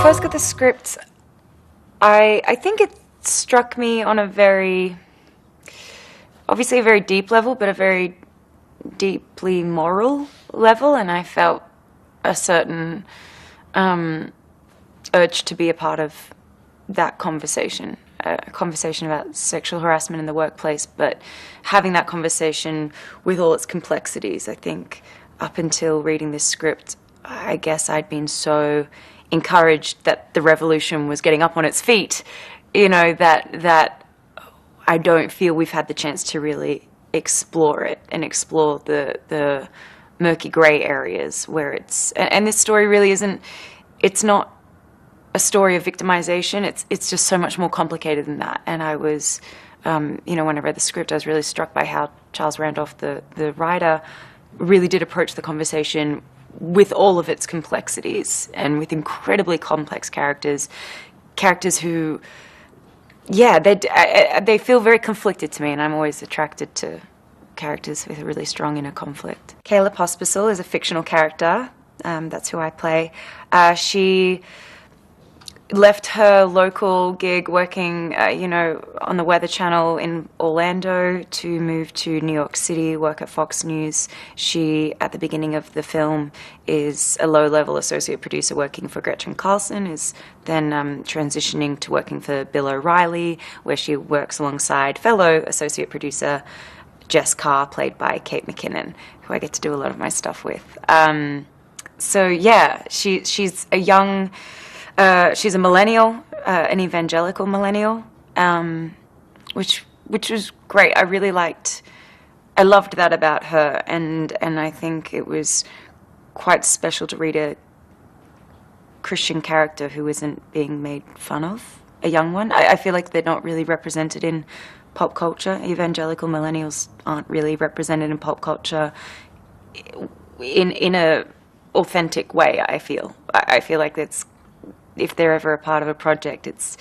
first got the script, I think it struck me on a very, obviously a very deep level, but a very deeply moral level, and I felt a certain urge to be a part of that conversation, a conversation about sexual harassment in the workplace, but having that conversation with all its complexities. I think up until reading this script, I guess I'd been so encouraged that the revolution was getting up on its feet, you know, that I don't feel we've had the chance to really explore it and explore the murky grey areas where it's, and this story really isn't, it's not a story of victimization, it's just so much more complicated than that. And I was, you know, when I read the script, I was really struck by how Charles Randolph, the writer, really did approach the conversation with all of its complexities and with incredibly complex characters who, yeah, they feel very conflicted to me, and I'm always attracted to characters with a really strong inner conflict. Kayla Pospisil is a fictional character. That's who I play. She left her local gig working, you know, on the Weather Channel in Orlando to move to New York City, work at Fox News. She, at the beginning of the film, is a low-level associate producer working for Gretchen Carlson, is then transitioning to working for Bill O'Reilly, where she works alongside fellow associate producer Jess Carr, played by Kate McKinnon, who I get to do a lot of my stuff with. So yeah, she's a young... she's a millennial, an evangelical millennial, which was great. I loved that about her, and I think it was quite special to read a Christian character who isn't being made fun of, a young one. I feel like they're not really represented in pop culture. Evangelical millennials aren't really represented in pop culture in a authentic way, I feel. I feel like that's, if they're ever a part of a project, it's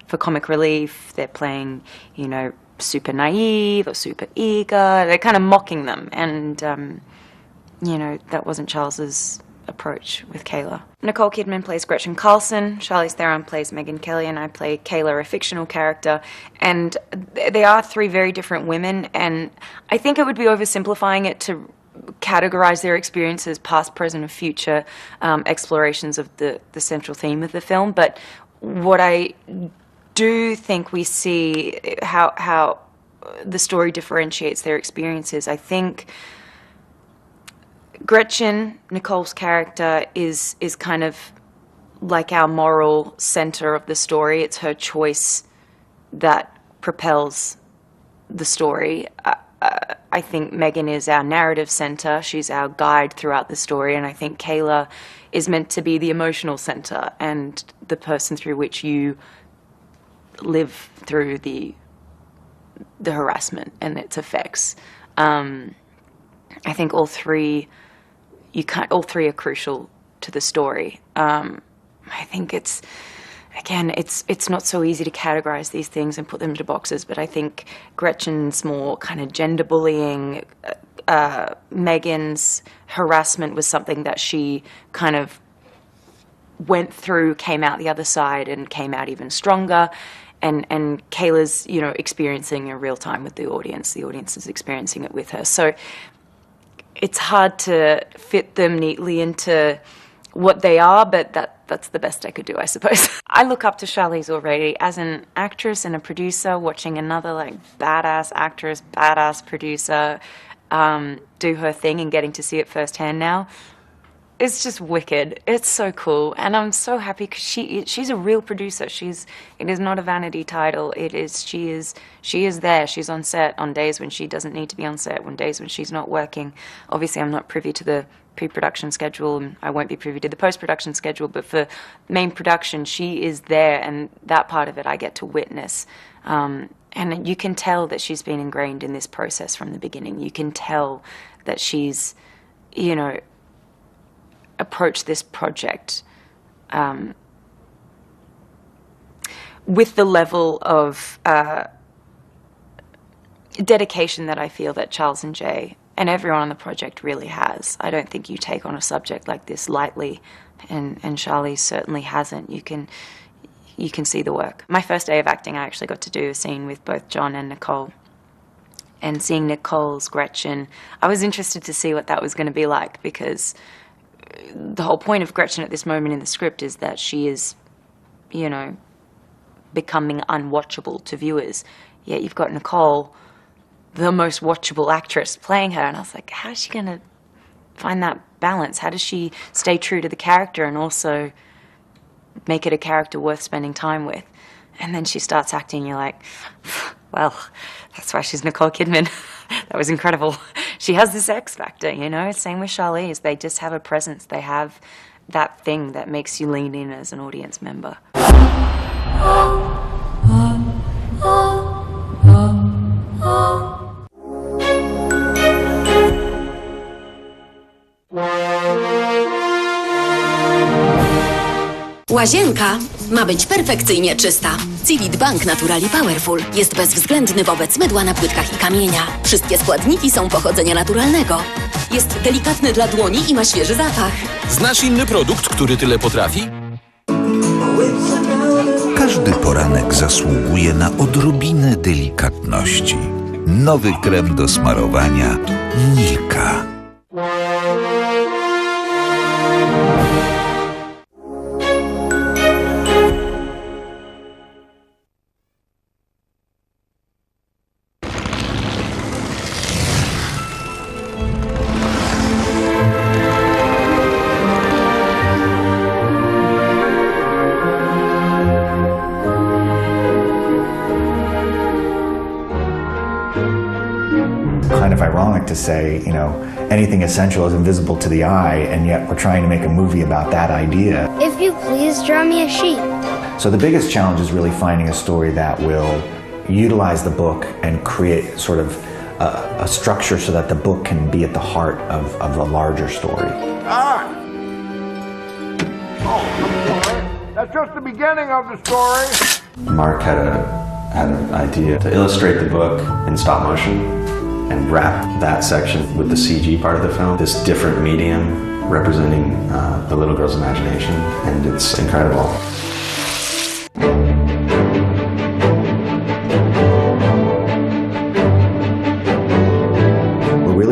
for comic relief. They're playing, you know, super naive or super eager. They're kind of mocking them. And, you know, that wasn't Charles's approach with Kayla. Nicole Kidman plays Gretchen Carlson. Charlize Theron plays Megyn Kelly, and I play Kayla, a fictional character. And they are three very different women. And I think it would be oversimplifying it to categorize their experiences, past, present, and future explorations of the central theme of the film. But what I do think we see, how the story differentiates their experiences, I think Gretchen, Nicole's character, is kind of like our moral center of the story. It's her choice that propels the story. I think Megyn is our narrative center. She's our guide throughout the story, and I think Kayla is meant to be the emotional center and the person through which you live through the harassment and its effects. I think all three are crucial to the story. I think it's not so easy to categorize these things and put them into boxes, but I think Gretchen's more kind of gender bullying. Megyn's harassment was something that she kind of went through, came out the other side, and came out even stronger. And Kayla's, you know, experiencing in real time with the audience. The audience is experiencing it with her. So it's hard to fit them neatly into what they are, but that's the best I could do, I suppose. I look up to Charlize already as an actress and a producer, watching another like badass actress, badass producer do her thing and getting to see it firsthand now. It's just wicked. It's so cool, and I'm so happy because she's a real producer. It is not a vanity title. She is there. She's on set on days when she doesn't need to be on set, on days when she's not working. Obviously, I'm not privy to the pre-production schedule, and I won't be privy to the post-production schedule, but for main production, she is there, and that part of it I get to witness. And you can tell that she's been ingrained in this process from the beginning. You can tell that she's, you know, approached this project with the level of dedication that I feel that Charles and Jay and everyone on the project really has. I don't think you take on a subject like this lightly, and Charlize certainly hasn't. You can see the work. My first day of acting, I actually got to do a scene with both John and Nicole. And seeing Nicole's Gretchen, I was interested to see what that was going to be like, because the whole point of Gretchen at this moment in the script is that she is, you know, becoming unwatchable to viewers. Yet you've got Nicole, the most watchable actress, playing her. And I was like, how is she going to find that balance? How does she stay true to the character and also make it a character worth spending time with? And then she starts acting, and you're like, well, that's why she's Nicole Kidman. That was incredible. She has this X factor, you know? Same with Charlize. They just have a presence. They have that thing that makes you lean in as an audience member. Łazienka ma być perfekcyjnie czysta. Civid Bank Naturally Powerful jest bezwzględny wobec mydła na płytkach i kamienia. Wszystkie składniki są pochodzenia naturalnego. Jest delikatny dla dłoni i ma świeży zapach. Znasz inny produkt, który tyle potrafi? Każdy poranek zasługuje na odrobinę delikatności. Nowy krem do smarowania Milka. Kind of ironic to say, you know, anything essential is invisible to the eye, and yet we're trying to make a movie about that idea. If you please, draw me a sheep. So the biggest challenge is really finding a story that will utilize the book and create sort of a structure so that the book can be at the heart of a larger story. Ah! Oh, I'm sorry. That's just the beginning of the story. Mark had an idea to illustrate the book in stop motion and wrap that section with the CG part of the film, this different medium representing the little girl's imagination, and it's incredible.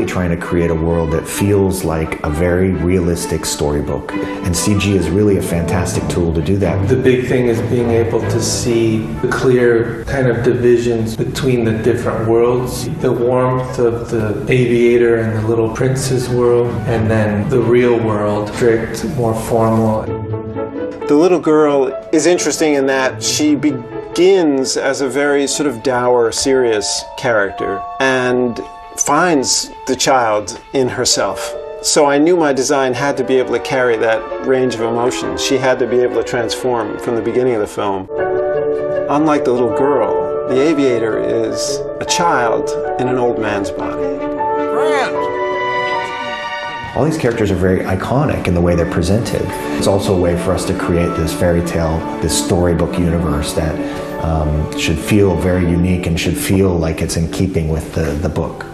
Trying to create a world that feels like a very realistic storybook, and CG is really a fantastic tool to do that. The big thing is being able to see the clear kind of divisions between the different worlds, the warmth of the aviator and the little prince's world, and then the real world, strict, more formal. The little girl is interesting in that she begins as a very sort of dour, serious character, and finds the child in herself. So I knew my design had to be able to carry that range of emotions. She had to be able to transform from the beginning of the film. Unlike the little girl, the aviator is a child in an old man's body. All these characters are very iconic in the way they're presented. It's also a way for us to create this fairy tale, this storybook universe that should feel very unique and should feel like it's in keeping with the book.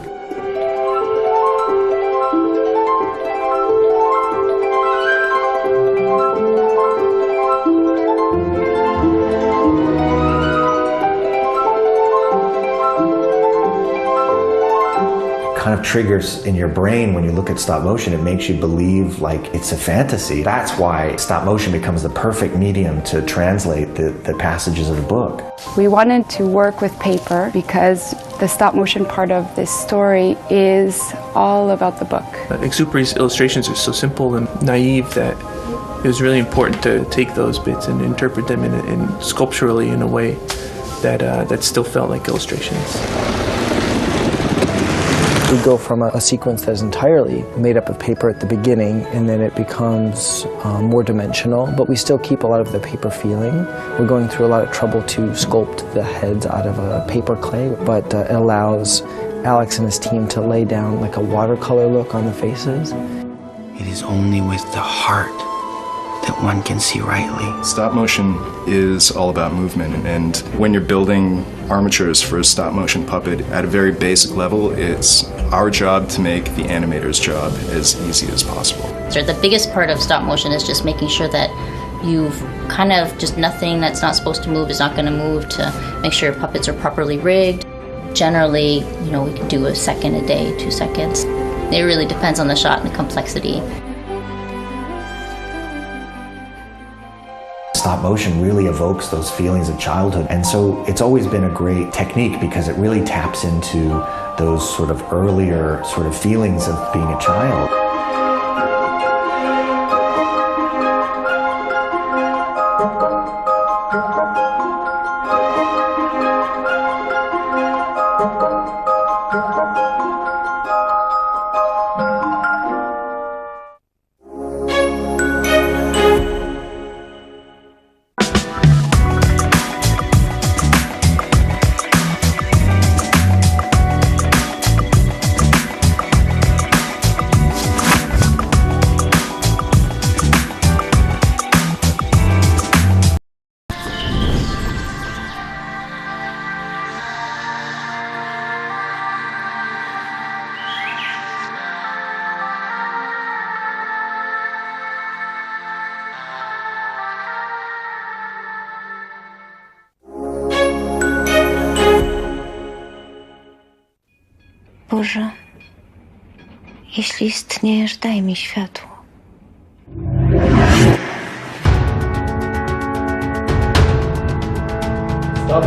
Kind of triggers in your brain when you look at stop motion. It makes you believe like it's a fantasy. That's why stop motion becomes the perfect medium to translate the passages of the book. We wanted to work with paper because the stop motion part of this story is all about the book. Exupery's illustrations are so simple and naive that it was really important to take those bits and interpret them in sculpturally in a way that still felt like illustrations. We go from a sequence that is entirely made up of paper at the beginning, and then it becomes more dimensional, but we still keep a lot of the paper feeling. We're going through a lot of trouble to sculpt the heads out of a paper clay, but it allows Alex and his team to lay down like a watercolor look on the faces. It is only with the heart that one can see rightly. Stop motion is all about movement, and when you're building armatures for a stop motion puppet, at a very basic level, it's our job to make the animator's job as easy as possible. So the biggest part of stop motion is just making sure that you've kind of just nothing that's not supposed to move is not going to move, to make sure your puppets are properly rigged. Generally, we can do a second a day, 2 seconds. It really depends on the shot and the complexity. Stop motion really evokes those feelings of childhood, and so it's always been a great technique because it really taps into those sort of earlier sort of feelings of being a child. Boże, jeśli istniejesz, daj mi światło. Stop.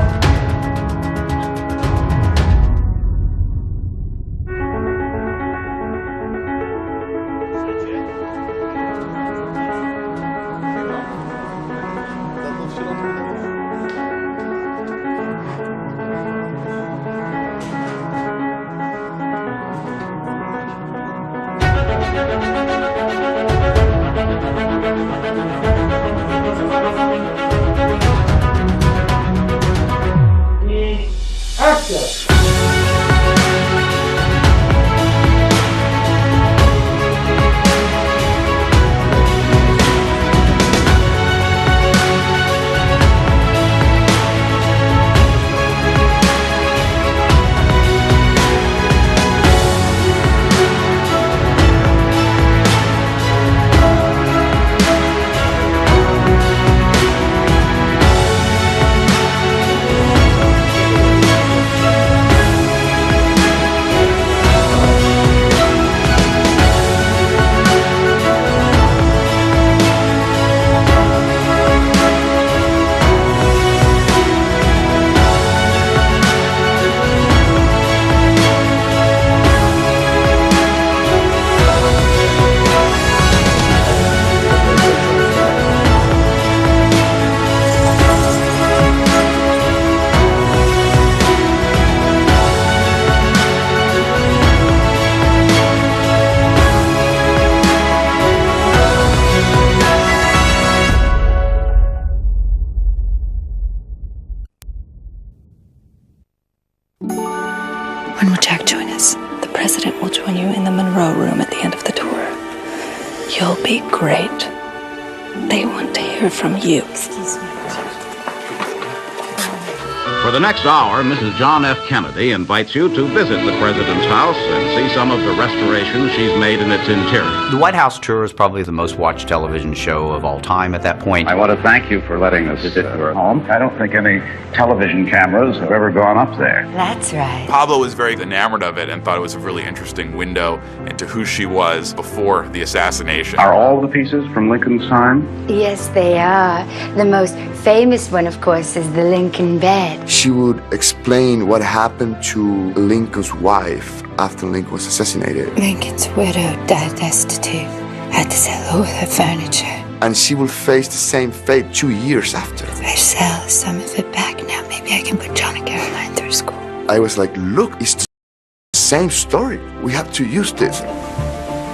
When will Jack join us? The president will join you in the Monroe room at the end of the tour. You'll be great. They want to hear from you. Excuse me. For the next hour, Mrs. John F. Kennedy invites you to visit the President's house and see some of the restorations she's made in its interior. The White House tour is probably the most watched television show of all time at that point. I want to thank you for letting us visit your home. I don't think any television cameras have ever gone up there. That's right. Pablo was very enamored of it and thought it was a really interesting window into who she was before the assassination. Are all the pieces from Lincoln's time? Yes, they are. The most famous one, of course, is the Lincoln bed. She would explain what happened to Lincoln's wife after Lincoln was assassinated. Lincoln's widow died destitute. Had to sell all her furniture. And she will face the same fate 2 years after. If I sell some of it back now, maybe I can put John and Caroline through school. I was like, look, it's the same story. We have to use this.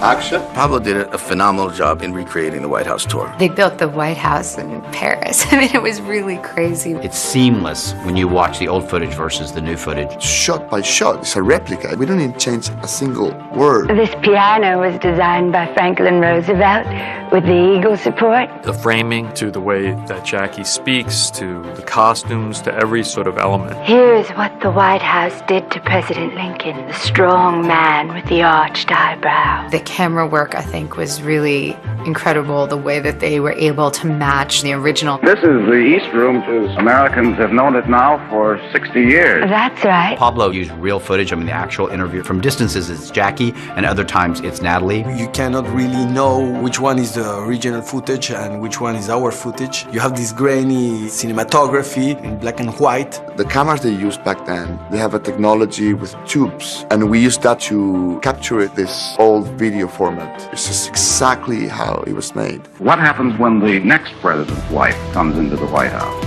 Action. Pablo did a phenomenal job in recreating the White House tour. They built the White House in Paris. I mean, it was really crazy. It's seamless when you watch the old footage versus the new footage. Shot by shot, it's a replica. We don't even change a single word. This piano was designed by Franklin Roosevelt with the Eagle support. The framing, to the way that Jackie speaks, to the costumes, to every sort of element. Here is what the White House did to President Lincoln, the strong man with the arched eyebrow. The camera work, I think, was really incredible, the way that they were able to match the original. This is the East Room, as Americans have known it now for 60 years. That's right. Pablo used real footage. I mean, the actual interview. From distances, it's Jackie, and other times it's Natalie. You cannot really know which one is the original footage and which one is our footage. You have this grainy cinematography in black and white. The cameras they used back then, they have a technology with tubes, and we used that to capture this old video format. It's just exactly how it was made. What happens when the next president's wife comes into the White House?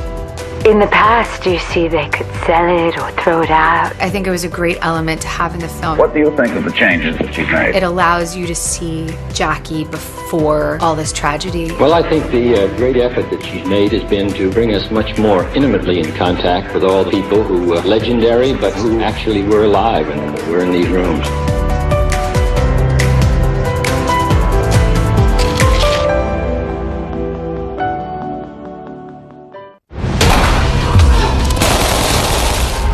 In the past, you see, they could sell it or throw it out. I think it was a great element to have in the film. What do you think of the changes that she's made? It allows you to see Jackie before all this tragedy. Well, I think the great effort that she's made has been to bring us much more intimately in contact with all the people who were legendary, but who actually were alive and were in these rooms.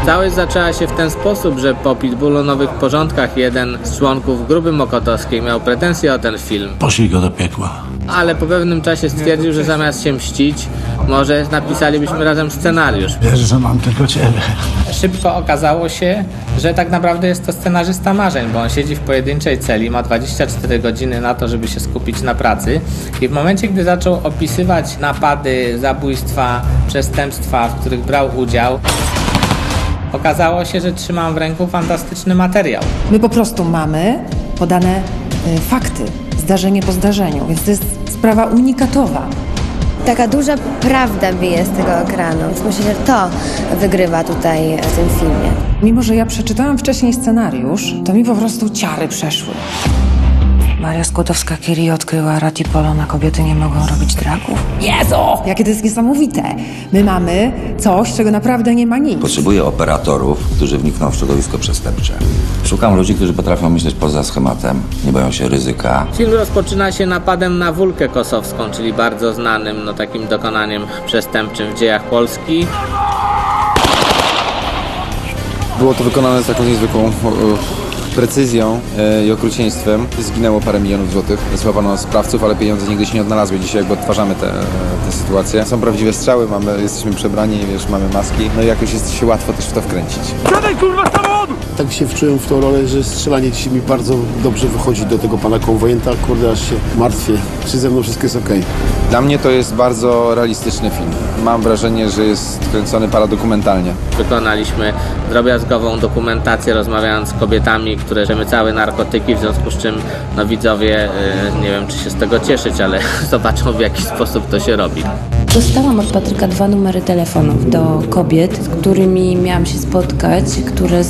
Całość zaczęła się w ten sposób, że po pitbullonowych porządkach jeden z członków grupy mokotowskiej miał pretensje o ten film. Poszli go do piekła. Ale po pewnym czasie stwierdził, że zamiast się mścić, może napisalibyśmy razem scenariusz. Wiesz, że mam tylko ciebie. Szybko okazało się, że tak naprawdę jest to scenarzysta marzeń, bo on siedzi w pojedynczej celi, ma 24 godziny na to, żeby się skupić na pracy i w momencie, gdy zaczął opisywać napady, zabójstwa, przestępstwa, w których brał udział, okazało się, że trzymam w ręku fantastyczny materiał. My po prostu mamy podane fakty, zdarzenie po zdarzeniu, więc to jest sprawa unikatowa. Taka duża prawda bije z tego ekranu, więc myślę, że to wygrywa tutaj w tym filmie. Mimo że ja przeczytałam wcześniej scenariusz, to mi po prostu ciary przeszły. Maria Skłodowska-Curie odkryła ratipolo, na kobiety nie mogą robić dragów. Jezu! Jakie to jest niesamowite! My mamy coś, czego naprawdę nie ma nic. Potrzebuję operatorów, którzy wnikną w środowisko przestępcze. Szukam ludzi, którzy potrafią myśleć poza schematem, nie boją się ryzyka. Film rozpoczyna się napadem na Wólkę Kosowską, czyli bardzo znanym takim dokonaniem przestępczym w dziejach Polski. Było to wykonane z taką niezwykłą precyzją i okrucieństwem. Zginęło parę milionów złotych. Złapano sprawców, ale pieniądze nigdy się nie odnalazły. Dzisiaj jakby odtwarzamy tę sytuację. Są prawdziwe strzały, jesteśmy przebrani, wiesz, mamy maski. No i jakoś jest się łatwo też w to wkręcić. Siadaj, kurwa, samochodu! Tak się wczułem w tą rolę, że strzelanie dzisiaj mi bardzo dobrze wychodzi do tego pana konwojenta. Kurde, aż się martwię. Czy ze mną wszystko jest okej? Dla mnie to jest bardzo realistyczny film. Mam wrażenie, że jest kręcony paradokumentalnie. Wykonaliśmy drobiazgową dokumentację, rozmawiając z kobietami, które przemycały narkotyki, w związku z czym widzowie, nie wiem czy się z tego cieszyć, ale zobaczą w jaki sposób to się robi. Dostałam od Patryka 2 numery telefonów do kobiet, z którymi miałam się spotkać, które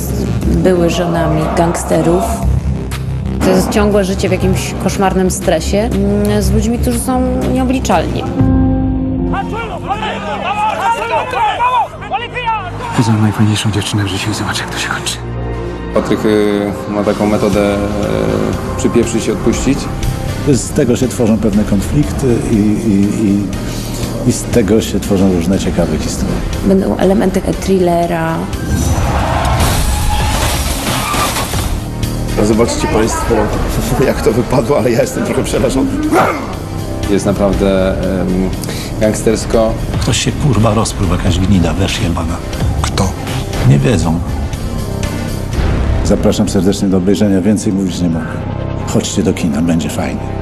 były żonami gangsterów. To jest ciągłe życie w jakimś koszmarnym stresie z ludźmi, którzy są nieobliczalni. Widzę najfajniejszą dziewczynę w życiu i zobacz, jak to się kończy. Patryk ma taką metodę przypieprzyć i odpuścić. Z tego się tworzą pewne konflikty i z tego się tworzą różne ciekawe historie. Będą elementy thrillera. Zobaczcie Państwo, jak to wypadło, ale ja jestem trochę przerażony. Jest naprawdę gangstersko. Ktoś się kurwa rozpruł, jakaś gnida, wesz jebana. Kto? Nie wiedzą. Zapraszam serdecznie do obejrzenia, więcej mówić nie mogę. Chodźcie do kina, będzie fajnie.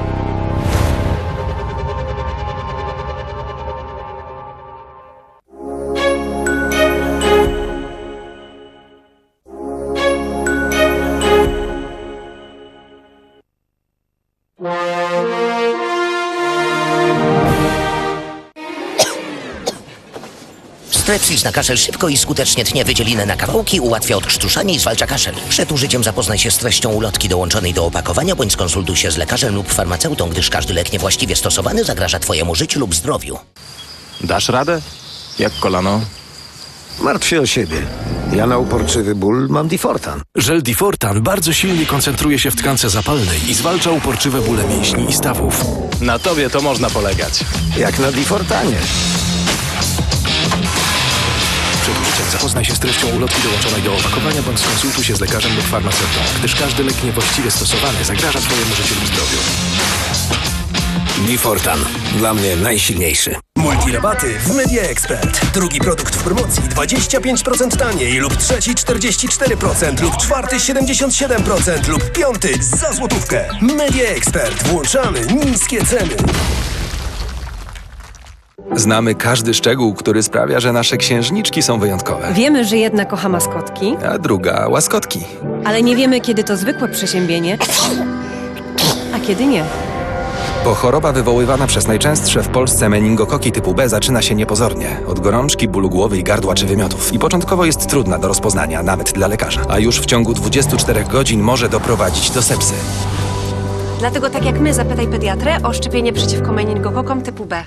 Strepsils na kaszel szybko i skutecznie tnie wydzielinę na kawałki, ułatwia odkrztuszanie i zwalcza kaszel. Przed użyciem zapoznaj się z treścią ulotki dołączonej do opakowania, bądź skonsultuj się z lekarzem lub farmaceutą, gdyż każdy lek niewłaściwie stosowany zagraża Twojemu życiu lub zdrowiu. Dasz radę? Jak kolano? Martw się o siebie. Ja na uporczywy ból mam Difortan. Żel Difortan bardzo silnie koncentruje się w tkance zapalnej i zwalcza uporczywe bóle mięśni i stawów. Na tobie to można polegać. Jak na Difortanie. Przed użyciem zapoznaj się z treścią ulotki dołączonej do opakowania, bądź skonsultuj się z lekarzem lub farmaceutą, gdyż każdy lek niewłaściwie stosowany zagraża Twojemu życiu lub zdrowiu. Difortan. Dla mnie najsilniejszy. Multirabaty w Media Expert. Drugi produkt w promocji 25% taniej lub trzeci 44% lub czwarty 77% lub piąty za złotówkę. Media Expert. Włączamy niskie ceny. Znamy każdy szczegół, który sprawia, że nasze księżniczki są wyjątkowe. Wiemy, że jedna kocha maskotki, A druga łaskotki. ale nie wiemy, kiedy to zwykłe przeziębienie, a kiedy nie. Bo choroba wywoływana przez najczęstsze w Polsce meningokoki typu B zaczyna się niepozornie, od gorączki, bólu głowy i gardła czy wymiotów. I początkowo jest trudna do rozpoznania, nawet dla lekarza. A już w ciągu 24 godzin może doprowadzić do sepsy. Dlatego tak jak my, zapytaj pediatrę o szczepienie przeciwko meningokokom typu B.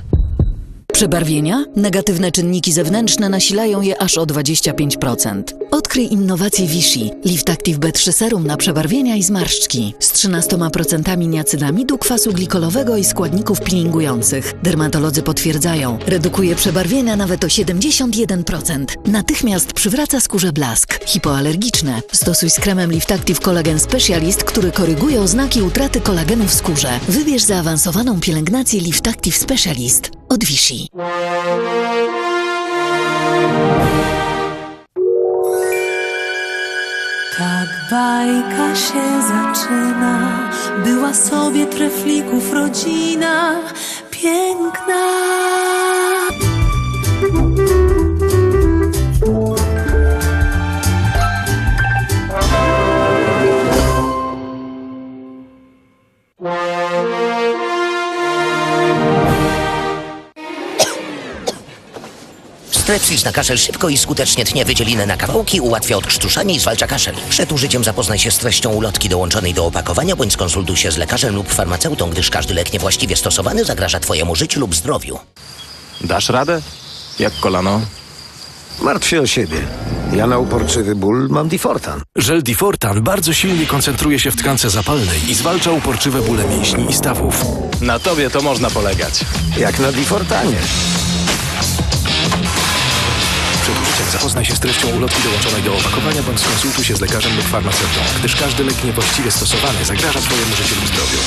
Przebarwienia? Negatywne czynniki zewnętrzne nasilają je aż o 25%. Odkryj innowację Vichy. Lift Active B3 Serum na przebarwienia i zmarszczki. Z 13% niacydamidu, kwasu glikolowego i składników peelingujących. Dermatolodzy potwierdzają. Redukuje przebarwienia nawet o 71%. Natychmiast przywraca skórze blask. Hipoalergiczne. Stosuj z kremem Lift Active Collagen Specialist, który koryguje oznaki utraty kolagenu w skórze. Wybierz zaawansowaną pielęgnację Lift Active Specialist od Vichy. Tak bajka się zaczyna, była sobie treflików rodzina piękna. Strepsils na kaszel szybko i skutecznie tnie wydzielinę na kawałki, ułatwia odkrztuszanie i zwalcza kaszel. Przed użyciem zapoznaj się z treścią ulotki dołączonej do opakowania, bądź skonsultuj się z lekarzem lub farmaceutą, gdyż każdy lek niewłaściwie stosowany zagraża Twojemu życiu lub zdrowiu. Dasz radę? Jak kolano? Martw się o siebie. Ja na uporczywy ból mam Difortan. Żel Difortan bardzo silnie koncentruje się w tkance zapalnej i zwalcza uporczywe bóle mięśni i stawów. Na tobie to można polegać. Jak na Difortanie. Przed użyciem zapoznaj się z treścią ulotki dołączonej do opakowania, bądź skonsultuj się z lekarzem lub farmaceutą, gdyż każdy lek niewłaściwie stosowany zagraża Twojemu życiu lub zdrowiu.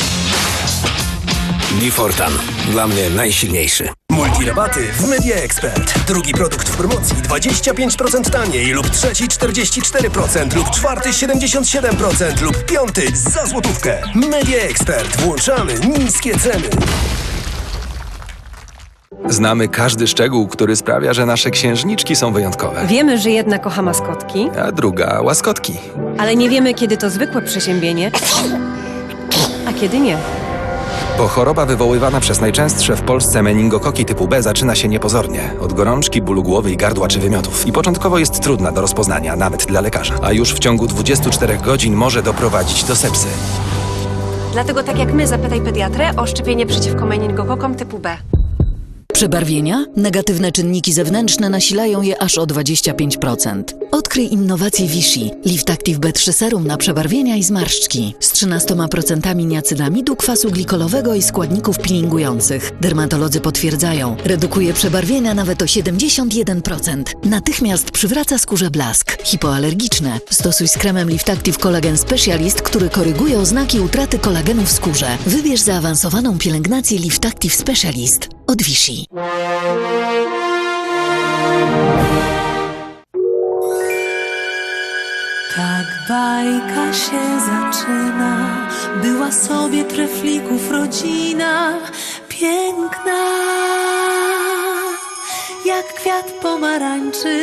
Difortan. Dla mnie najsilniejszy. Multirabaty w Media Expert. Drugi produkt w promocji 25% taniej lub trzeci 44% lub czwarty 77% lub piąty za złotówkę. Media Expert. Włączamy niskie ceny. Znamy każdy szczegół, który sprawia, że nasze księżniczki są wyjątkowe. Wiemy, że jedna kocha maskotki, A druga łaskotki. ale nie wiemy, kiedy to zwykłe przeziębienie, a kiedy nie. Bo choroba wywoływana przez najczęstsze w Polsce meningokoki typu B zaczyna się niepozornie, od gorączki, bólu głowy i gardła czy wymiotów. I początkowo jest trudna do rozpoznania, nawet dla lekarza. A już w ciągu 24 godzin może doprowadzić do sepsy. Dlatego tak jak my, zapytaj pediatrę o szczepienie przeciwko meningokokom typu B. Przebarwienia? Negatywne czynniki zewnętrzne nasilają je aż o 25%. Odkryj innowację Vichy. Lift Active B3 Serum na przebarwienia i zmarszczki. Z 13% niacydamidu, kwasu glikolowego i składników peelingujących. Dermatolodzy potwierdzają. Redukuje przebarwienia nawet o 71%. Natychmiast przywraca skórze blask. Hipoalergiczne. Stosuj z kremem Lift Active Collagen Specialist, który koryguje oznaki utraty kolagenu w skórze. Wybierz zaawansowaną pielęgnację Lift Active Specialist od Vichy. Tak bajka się zaczyna, była sobie treflików rodzina piękna, jak kwiat pomarańczy.